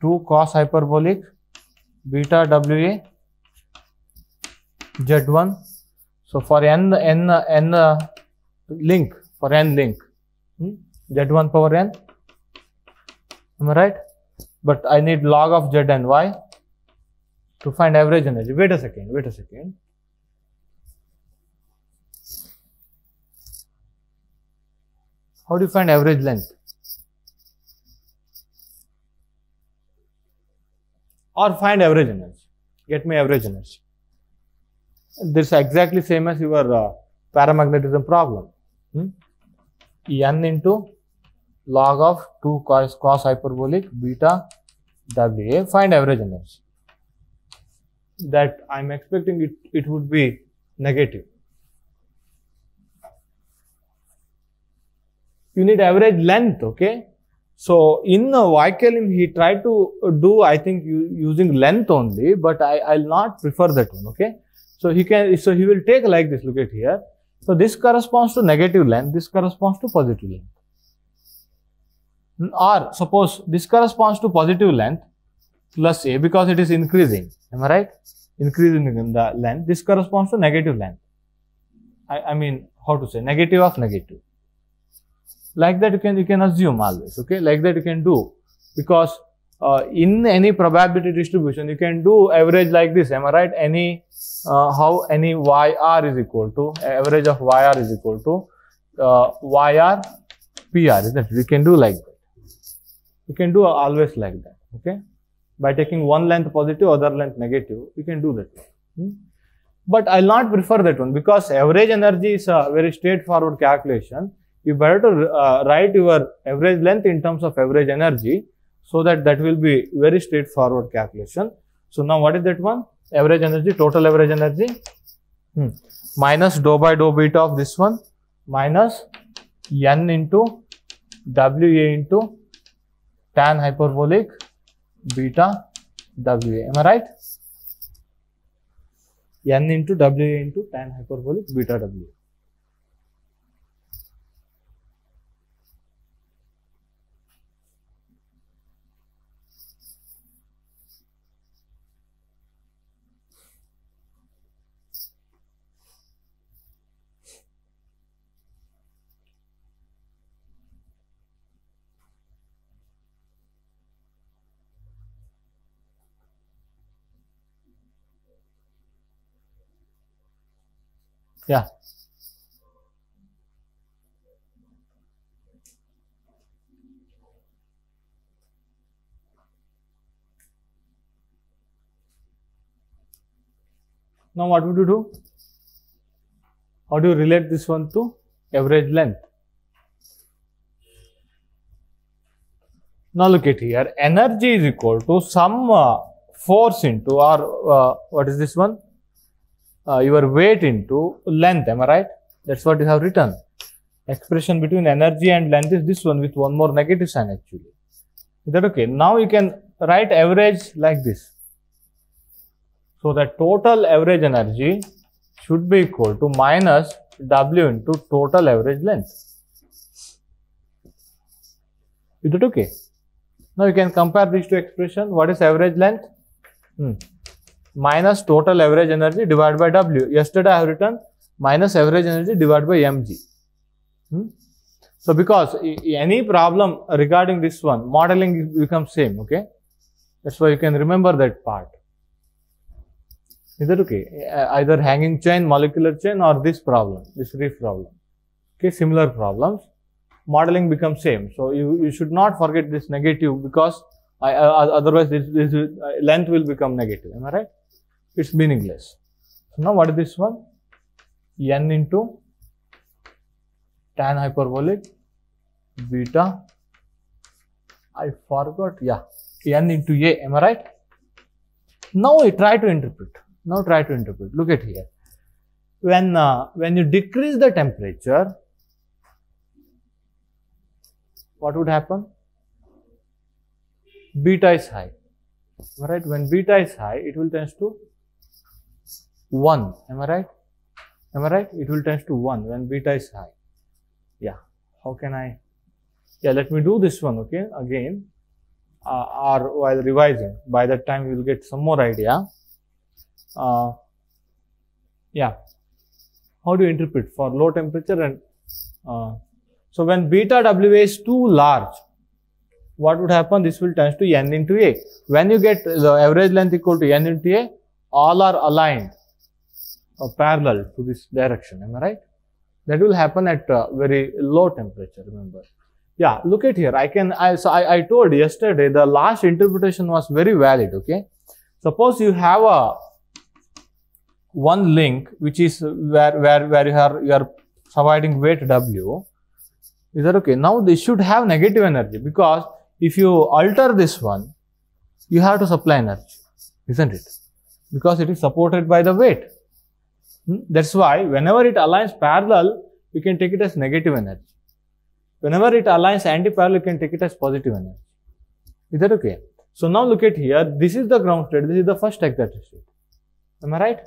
Speaker 1: 2 cos hyperbolic beta WA Z1. So for n link, for n link, Z1 power n, am I right? But I need log of Z and Y to find average energy. Wait a second. How do you find average length? Or find average energy. Get me average energy. This is exactly same as your paramagnetism problem. N into log of 2 cos hyperbolic beta WA, find average energy. That I am expecting it would be negative. You need average length, okay? So in Vaikelin he tried to do, I think, using length only, but I'll not prefer that one, okay? So he will take like this, look at here. So this corresponds to negative length, this corresponds to positive length. Or suppose this corresponds to positive length plus A because it is increasing, am I right? Increasing in the length, this corresponds to negative length. I mean, how to say, negative of negative. Like that you can assume always, okay? Like that you can do, because in any probability distribution you can do average like this, am I right? How any YR is equal to, average of YR is equal to YR PR, isn't it? You can do like that. You can do always like that, okay? By taking one length positive, other length negative, you can do that. But I'll not prefer that one because average energy is a very straightforward calculation. You better to write your average length in terms of average energy, so that will be very straightforward calculation. So now what is that one? Average energy, total average energy, minus dou by dou beta of this one, minus N into WA into tan hyperbolic beta WA. Am I right? N into WA into tan hyperbolic beta WA. Yeah. Now what would you do? How do you relate this one to average length? Now look at here, energy is equal to some force into, or what is this one? Your weight into length, am I right? That's what you have written. Expression between energy and length is this one with one more negative sign actually. Is that okay? Now you can write average like this. So that total average energy should be equal to minus W into total average length. Is it okay? Now you can compare these two expressions. What is average length? Minus total average energy divided by W. Yesterday I have written minus average energy divided by mg. So because any problem regarding this one, modeling becomes same, okay? That's why you can remember that part. Is that okay? Either hanging chain, molecular chain, or this problem, this reef problem. Okay, similar problems, modeling becomes same. So you should not forget this negative, because otherwise this length will become negative. Am I right? It's meaningless. So now what is this one? N into tan hyperbolic beta. I forgot. Yeah, N into A. Am I right? Now I try to interpret. Now try to interpret. Look at here. When you decrease the temperature, what would happen? Beta is high. Am I right? When beta is high, it will tend to 1. Am I right? Am I right? It will tend to 1 when beta is high. Yeah. How can I? Yeah, let me do this one, okay, again, or while revising. By that time, you will get some more idea. Yeah. How do you interpret for low temperature? And so when beta W is too large, what would happen? This will tend to N into A. When you get the average length equal to N into A, all are aligned or parallel to this direction. Am I right? That will happen at very low temperature, remember. Yeah, look at here. I told yesterday the last interpretation was very valid, okay. Suppose you have one link which is where you are providing weight W. Is that okay? Now this should have negative energy, because if you alter this one, you have to supply energy, isn't it? Because it is supported by the weight. That's why whenever it aligns parallel, you can take it as negative energy. Whenever it aligns anti-parallel, you can take it as positive energy. Is that okay? So now look at here. This is the ground state. This is the first excited state. Am I right?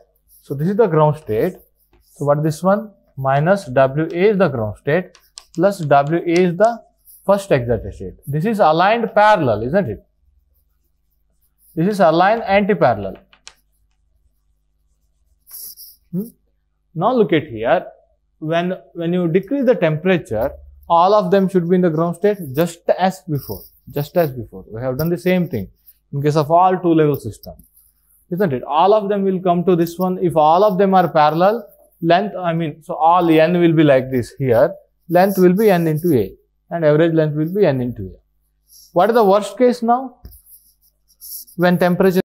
Speaker 1: So this is the ground state. So what is this one? Minus WA is the ground state plus WA is the first excited state. This is aligned parallel, isn't it? This is aligned anti-parallel. Now look at here. When you decrease the temperature, all of them should be in the ground state just as before. Just as before. We have done the same thing in case of all two-level system. Isn't it? All of them will come to this one. If all of them are parallel, length, so all N will be like this here. Length will be N into A. And average length will be N into A. What is the worst case now? When temperature